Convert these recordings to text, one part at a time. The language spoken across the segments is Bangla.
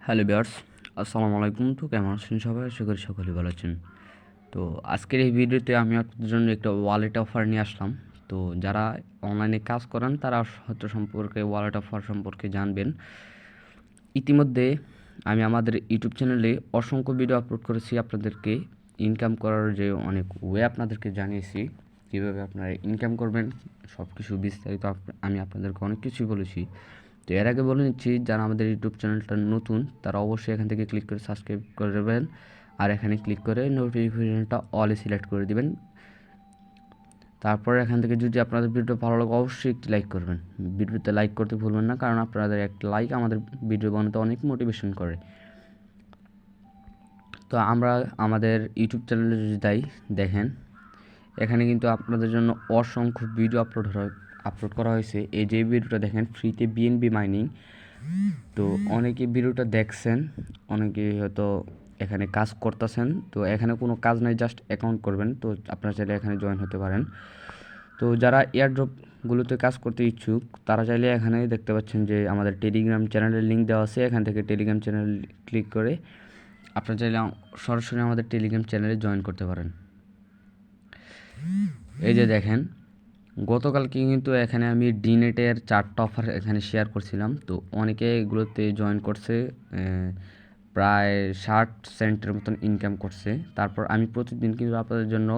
হ্যালো ভিউয়ার্স, আসসালামু আলাইকুম। তো কেমন আছেন সবাই? আশা করি সকলেই ভালো আছেন। তো আজকের এই ভিডিওতে আমি আপনাদের জন্য একটা ওয়ালেট অফার নিয়ে আসলাম। তো যারা অনলাইনে কাজ করেন তারা হয়তো ওয়ালেট অফার সম্পর্কে জানবেন। ইতিমধ্যে আমি আমাদের ইউটিউব চ্যানেলে অসংখ্য ভিডিও আপলোড করেছি আপনাদেরকে ইনকাম করার যে অনেক ওয়ে আপনাদেরকে জানিয়েছি, কীভাবে আপনারা ইনকাম করবেন সব কিছু বিস্তারিত আমি আপনাদেরকে অনেক কিছুই বলেছি। তো এর আগে বলে নিচ্ছি, যারা আমাদের ইউটিউব চ্যানেলটা নতুন তারা অবশ্যই এখান থেকে ক্লিক করে সাবস্ক্রাইব করে দেবেন, আর এখানে ক্লিক করে নোটিফিকেশনটা অলে সিলেক্ট করে দিবেন। তারপর এখান থেকে যদি আপনাদের ভিডিও ভালো লাগে অবশ্যই একটি লাইক করবেন। ভিডিওতে লাইক করতে ভুলবেন না, কারণ আপনাদের একটা লাইক আমাদের ভিডিও বানাতে অনেক মোটিভেশন করে। তো আমরা আমাদের ইউটিউব চ্যানেলে যদি যাই, দেখেন এখানে কিন্তু আপনাদের জন্য অসংখ্য ভিডিও আপলোড করা হয়েছে। এই যে ভিডিওটা দেখেন, ফ্রিতে বিএনবি মাইনিং। তো অনেকে ভিডিওটা দেখছেন, অনেকে হয়তো এখানে কাজ করতেছেন। তো এখানে কোনো কাজ নাই, জাস্ট অ্যাকাউন্ট করবেন। তো আপনারা চাইলে এখানে জয়েন হতে পারেন। তো যারা এয়ারড্রপগুলোতে কাজ করতে ইচ্ছুক তারা চাইলে এখানে দেখতে পাচ্ছেন যে আমাদের টেলিগ্রাম চ্যানেলের লিঙ্ক দেওয়া আছে। এখান থেকে টেলিগ্রাম চ্যানেল ক্লিক করে আপনারা চাইলে সরাসরি আমাদের টেলিগ্রাম চ্যানেলে জয়েন করতে পারেন। এই যে দেখেন, গতকালকে কিন্তু এখানে আমি ডিনেটের 4টা অফার এখানে শেয়ার করছিলাম। তো অনেকে এগুলোতে জয়েন করছে, প্রায় 60 সেন্টের মতন ইনকাম করছে। তারপর আমি প্রতিদিন কিন্তু আপনাদের জন্য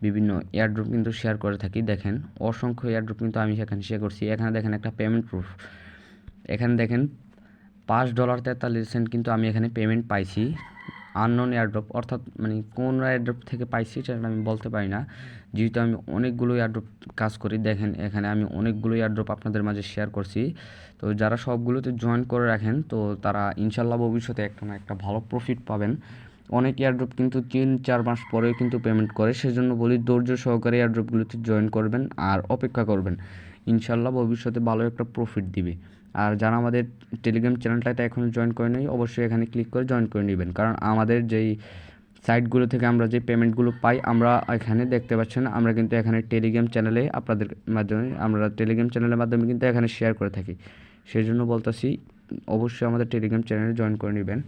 বিভিন্ন এয়ারড্রপ কিন্তু শেয়ার করে থাকি। দেখেন অসংখ্য এয়ারড্রপ কিন্তু আমি সেখানে শেয়ার করছি। এখানে দেখেন একটা পেমেন্ট প্রুফ, এখানে দেখেন $5.43 কিন্তু আমি এখানে পেমেন্ট পাইছি। আননোন এয়ারড্রপ, অর্থাৎ মানে কোন এয়ারড্রপ থেকে পাইছি সেটা আমি বলতে পারি না, যেহেতু আমি অনেকগুলো এয়ারড্রপ কাজ করি। দেখেন এখানে আমি অনেকগুলো এয়ারড্রপ আপনাদের মাঝে শেয়ার করছি। তো যারা সবগুলোতে জয়েন করে রাখেন তো তারা ইনশাল্লাহ ভবিষ্যতে একটা ভালো প্রফিট পাবেন। অনেক এয়ারড্রপ কিন্তু 3-4 মাস পরেও কিন্তু পেমেন্ট করে। সেজন্য বলি ধৈর্য সহকারে এয়ারড্রপগুলোতে জয়েন করবেন আর অপেক্ষা করবেন, ইনশাল্লাহ ভবিষ্যতে ভালো একটা প্রফিট দিবে। আর যারা আমাদের টেলিগ্রাম চ্যানেলটাতে এখনও জয়েন করে নেই অবশ্যই এখানে ক্লিক করে জয়েন করে নেবেন, কারণ আমাদের যেই সাইটগুলো থেকে আমরা যে পেমেন্টগুলো পাই আমরা এখানে দেখতে পাচ্ছেন, আমরা কিন্তু এখানে টেলিগ্রাম চ্যানেলে আপনাদের মাধ্যমে টেলিগ্রাম চ্যানেলের মাধ্যমে কিন্তু এখানে শেয়ার করে থাকি। সেই জন্য বলতেছি অবশ্যই আমাদের টেলিগ্রাম চ্যানেলে জয়েন করে নেবেন।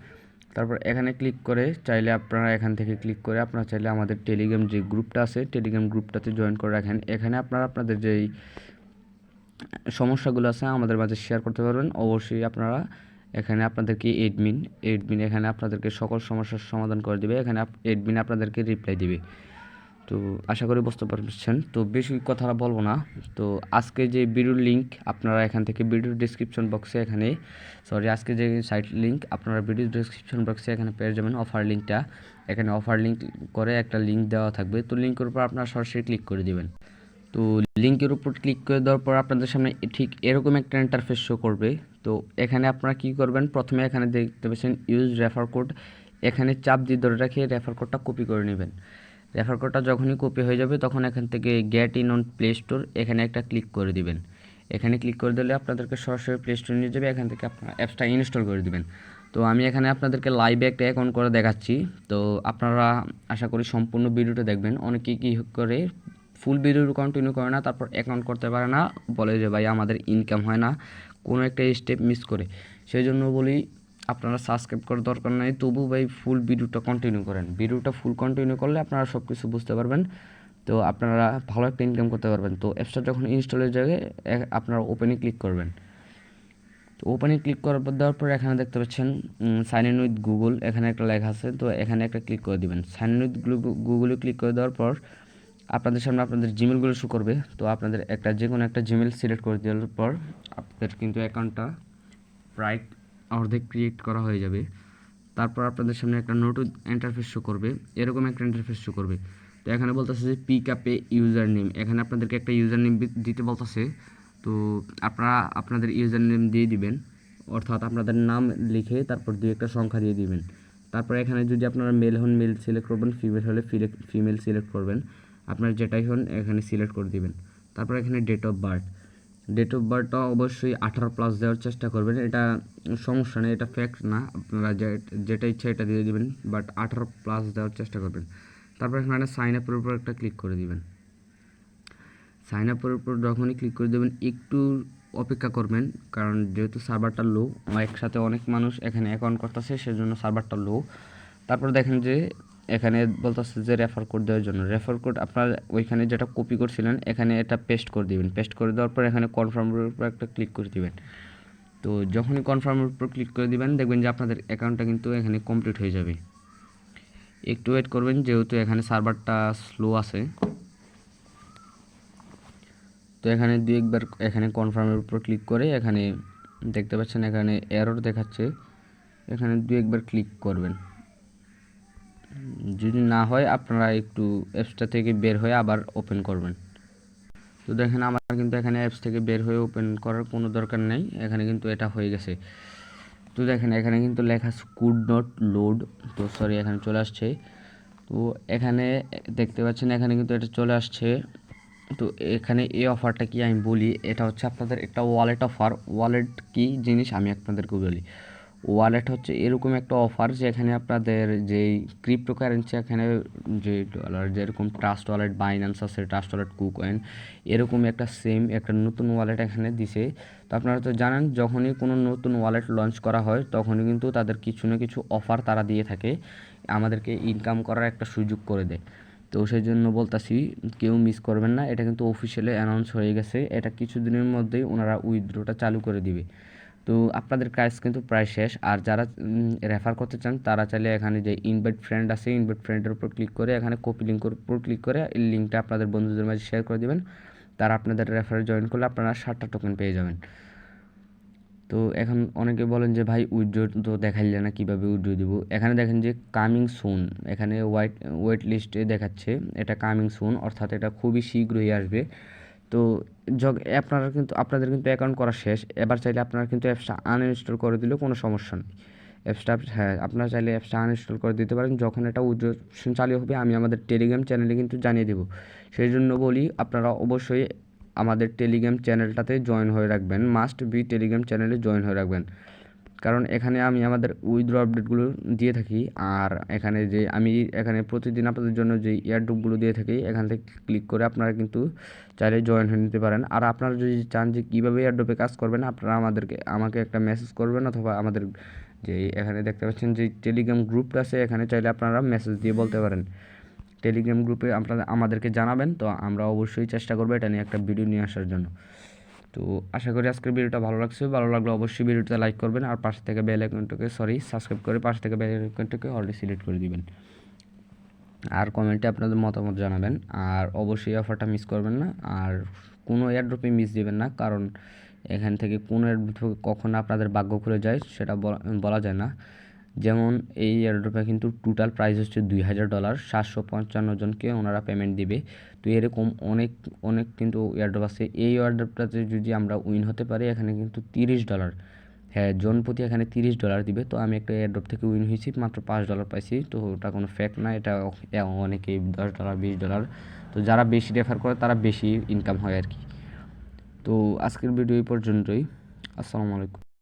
তারপর এখানে ক্লিক করে চাইলে আপনারা এখান থেকে ক্লিক করে আপনারা চাইলে আমাদের টেলিগ্রাম যে গ্রুপটা আছে টেলিগ্রাম গ্রুপটাতে জয়েন করে রাখেন। এখানে আপনারা আপনাদের যেই সমস্যাগুলো আছে আমাদের মাঝে শেয়ার করতে পারবেন। অবশ্যই আপনারা এখানে আপনাদেরকে এডমিন এখানে আপনাদেরকে সকল সমস্যার সমাধান করে দেবে। এখানে এডমিন আপনাদেরকে রিপ্লাই দিবে। তো আশা করি বুঝতে পারছেন। তো বেশি কথা বলবো না। তো আজকে যে ভিডিওর লিঙ্ক আপনারা এখান থেকে ভিডিওর ডিসক্রিপশন বক্সে আজকে যে সাইট লিঙ্ক আপনারা ভিডিও ডিসক্রিপশন বক্সে এখানে পেয়ে যাবেন। অফার লিঙ্কটা এখানে অফার লিঙ্ক করে একটা লিঙ্ক দেওয়া থাকবে। তো লিঙ্কের উপর আপনারা সরাসরি ক্লিক করে দেবেন। তো লিঙ্কের উপর ক্লিক করে দেওয়ার পর আপনাদের সামনে ঠিক এরকম একটা ইন্টারফেস শো করবে। তো এখানে আপনারা কী করবেন, প্রথমে এখানে দেখতে পাচ্ছেন ইউজ রেফার কোড, এখানে চাপ দিয়ে ধরে রেখে রেফার কোডটা কপি করে নেবেন। রেফার কোডটা যখনই কপি হয়ে যাবে তখন এখান থেকে get in on play store এখানে একটা ক্লিক করে দিবেন। এখানে ক্লিক করে দিলে আপনাদেরকে সরাসরি প্লে স্টোরে নিয়ে যাবে। এখান থেকে আপনারা অ্যাপসটা ইনস্টল করে দিবেন। তো আমি এখানে আপনাদেরকে লাইভে একটা অ্যাকাউন্ট করে দেখাচ্ছি। তো আপনারা আশা করি সম্পূর্ণ ভিডিওটা দেখবেন। অনেকেই কী করে ফুল ভিডিও কন্টিনিউ করে না, তারপর অ্যাকাউন্ট করতে পারে না, বলে যে ভাই আমাদের ইনকাম হয় না, কোনো একটা স্টেপ মিস করে। সেই জন্য বলি আপনারা সাবস্ক্রাইব করার দরকার নেই, তবু ভাই ফুল ভিডিওটা কন্টিনিউ করেন। ভিডিওটা ফুল কন্টিনিউ করলে আপনারা সব কিছু বুঝতে পারবেন। তো আপনারা ভালো একটা ইনকাম করতে পারবেন। তো অ্যাপসটা যখন ইনস্টল হয়ে যাবে আপনারা ওপেনে ক্লিক করবেন। তো ওপেনে ক্লিক করার পর দেওয়ার পর এখানে দেখতে পাচ্ছেন সাইন ইন উইথ গুগল, এখানে একটা লেখা আছে। তো এখানে একটা ক্লিক করে দিবেন। সাইন ইন উইথ গুগলে ক্লিক করে দেওয়ার পর আপনাদের সামনে আপনাদের জিমেলগুলো শো করবে। তো আপনাদের যে কোনো একটা জিমেল সিলেক্ট করে দেওয়ার পর আপনাদের কিন্তু অ্যাকাউন্টটা প্রায় অর্ধেক ক্রিয়েট করা হয়ে যাবে। তারপর আপনাদের সামনে একটা নতুন ইন্টারফেস শো করবে, এরকম একটা ইন্টারফেস শো করবে। তো এখানে বলতেছে যে পিক আপে ইউজার নেম, এখানে আপনাদেরকে একটা ইউজার নেম দিতে বলতেছে। তো আপনারা আপনাদের ইউজার নেম দিয়ে দিবেন, অর্থাৎ আপনাদের নাম লিখে তারপর দিয়ে একটা সংখ্যা দিয়ে দিবেন। তারপর এখানে যদি আপনারা মেল হন মেল সিলেক্ট করবেন, ফিমেল হলে ফিমেল সিলেক্ট করবেন, আপনার যেটাই হন এখানে সিলেক্ট করে দিবেন। তারপর এখানে ডেট অফ বার্থটা অবশ্যই 18+ দেওয়ার চেষ্টা করবেন। এটা সমস্যা নেই, এটা ফ্যাক্ট না, আপনারা যেটা ইচ্ছা এটা দিয়ে দিবেন, বাট 18+ দেওয়ার চেষ্টা করবেন। তারপর এখানে সাইন আপের উপর একটা ক্লিক করে দিবেন। সাইন আপের উপর যখনই ক্লিক করে দেবেন একটু অপেক্ষা করবেন, কারণ যেহেতু সার্ভারটা লো, একসাথে অনেক মানুষ এখানে অ্যাকাউন্ট করতেছে, সেজন্য সার্ভারটা লো। তারপর দেখেন যে এখানে বলতেছে যে রেফার কোড দেওয়ার জন্য। রেফার কোড আপনার ওইখানে যেটা কপি করছিলেন এখানে এটা পেস্ট করে দিবেন। পেস্ট করে দেওয়ার পর এখানে কনফার্মের উপর একটা ক্লিক করে দিবেন। তো যখনই কনফার্মের উপর ক্লিক করে দিবেন দেখবেন যে আপনাদের অ্যাকাউন্টটা কিন্তু এখানে কমপ্লিট হয়ে যাবে। একটু ওয়েট করবেন, যেহেতু এখানে সার্ভারটা স্লো আছে। তো এখানে একবার এখানে কনফার্মের উপর ক্লিক করে এখানে দেখতে পাচ্ছেন এখানে এরর দেখাচ্ছে, এখানে একবার ক্লিক করবেন। যদি না হয় আপনারা একটু অ্যাপসটা থেকে বের হয়ে আবার ওপেন করবেন। তো দেখেন আমার কিন্তু এখানে অ্যাপস থেকে বের হয়ে ওপেন করার কোনো দরকার নেই, এখানে কিন্তু এটা হয়ে গেছে। তো দেখেন এখানে কিন্তু লেখা কুড নট লোড, তো সরি এখানে চলে আসছে। তো এখানে দেখতে পাচ্ছেন এখানে কিন্তু এটা চলে আসছে। তো এখানে এই অফারটা কি আমি বলি, এটা হচ্ছে আপনাদের একটা ওয়ালেট অফার। ওয়ালেট কি জিনিস আমি আপনাদেরকে বলি। ওয়ালেট হচ্ছে এরকম একটা অফার যেখানে আপনাদের যেই ক্রিপ্টোকারেন্সি এখানে যে ডলার, যেরকম ট্রাস্ট ওয়ালেট বাইন্যান্স আছে, ট্রাস্ট ওয়ালেট কুকয়েন, এরকম একটা সেম একটা নতুন ওয়ালেট এখানে দিছে। তো আপনারা তো জানেন যখনই কোনো নতুন ওয়ালেট লঞ্চ করা হয় তখনই কিন্তু তাদের কিছু না কিছু অফার তারা দিয়ে থাকে, আমাদেরকে ইনকাম করার একটা সুযোগ করে দেয়। তো সেই জন্য বলতাছি কেউ মিস করবেন না, এটা কিন্তু অফিসিয়ালি অ্যানাউন্স হয়ে গেছে, এটা কিছুদিনের মধ্যেই ওনারা উইথড্রটা চালু করে দিবে। তো আপনাদের কাজ কিন্তু প্রায় শেষ। আর যারা রেফার করতে চান তারা চাইলে এখানে যে ইনভাইট ফ্রেন্ড আছে, ইনভাইট ফ্রেন্ডের উপর ক্লিক করে এখানে কপি লিঙ্কের উপর ক্লিক করে এই লিঙ্কটা আপনাদের বন্ধুদের মাঝে শেয়ার করে দেবেন। তারা আপনাদের রেফারে জয়েন করলে আপনারা 7টা টোকেন পেয়ে যাবেন। তো এখন অনেকে বলেন যে ভাই উইথড্র তো দেখাইলে না, কীভাবে উইথড্র দিব। এখানে দেখেন যে কামিং সুন, এখানে ওয়েট লিস্টে দেখাচ্ছে এটা কামিং সুন, অর্থাৎ এটা খুবই শীঘ্রই আসবে। তো আপনাদের কিন্তু অ্যাকাউন্ট করা শেষ, এবার চাইলে আপনারা কিন্তু অ্যাপসটা আনইনস্টল করে দিলেও কোনো সমস্যা নেই। হ্যাঁ, আপনারা চাইলে অ্যাপসটা আনইনস্টল করে দিতে পারেন। যখন এটা উইথড্র চালু হবে আমি আমাদের টেলিগ্রাম চ্যানেলে কিন্তু জানিয়ে দেবো। সেই জন্য বলি আপনারা অবশ্যই আমাদের টেলিগ্রাম চ্যানেলটাতে জয়েন হয়ে রাখবেন, মাস্ট বি টেলিগ্রাম চ্যানেলে জয়েন হয়ে রাখবেন, কারণ এখানে আমি আমাদের উইথড্র আপডেটগুলো দিয়ে থাকি। আর এখানে প্রতিদিন আপনাদের জন্য যে এয়ারড্রপগুলো দিয়ে থাকি, এখান থেকে ক্লিক করে আপনারা কিন্তু চাইলে জয়েন হয়ে নিতে পারেন। আর আপনারা যদি চান যে কীভাবে এয়ারড্রপে কাজ করবেন, আপনারা আমাকে একটা মেসেজ করবেন, অথবা আমাদের যে এখানে দেখতে পাচ্ছেন যে টেলিগ্রাম গ্রুপটা আছে, এখানে চাইলে আপনারা মেসেজ দিয়ে বলতে পারেন। টেলিগ্রাম গ্রুপে আপনারা আমাদেরকে জানাবেন, তো আমরা অবশ্যই চেষ্টা করবো এটা নিয়ে একটা ভিডিও নিয়ে আসার জন্য। তো আশা করি আজকের ভিডিওটা ভালো লাগছে। ভালো লাগলে অবশ্যই ভিডিওটা লাইক করবেন, আর পাশে থেকে বেল আইকনটাকে সাবস্ক্রাইব করে পাশে থেকে বেল আইকনটাকে অলরেডি সিলেক্ট করে দিবেন। আর কমেন্টে আপনাদের মতামত জানাবেন, আর অবশ্যই অফারটা মিস করবেন না। আর কোনো এয়ারড্রপে মিস দিবেন না, কারণ এখান থেকে কোনো এয়ারড্রপে কখন আপনাদের ভাগ্য খুলে যায় সেটা বলা যায় না। যেমন এই এয়ারড্রপে কিন্তু টোটাল প্রাইস হচ্ছে $2000, 755 জনকে ওনারা পেমেন্ট দিবে। তো এরকম অনেক অনেক কিন্তু এয়ারড্রপ আছে। এই এয়ারড্রপটাতে যদি আমরা উইন হতে পারি এখানে কিন্তু $30, হ্যাঁ জন প্রতি এখানে $30 দিবে। তো আমি একটা এয়ারড্রপ থেকে উইন হয়েছি, মাত্র $5 পাইছি। তো ওটা কোনো ফ্যাক্ট না, এটা অনেকেই $10 $20। তো যারা বেশি রেফার করে তারা বেশি ইনকাম হয় আর কি। তো আজকের ভিডিও এই পর্যন্তই। আসসালামু আলাইকুম।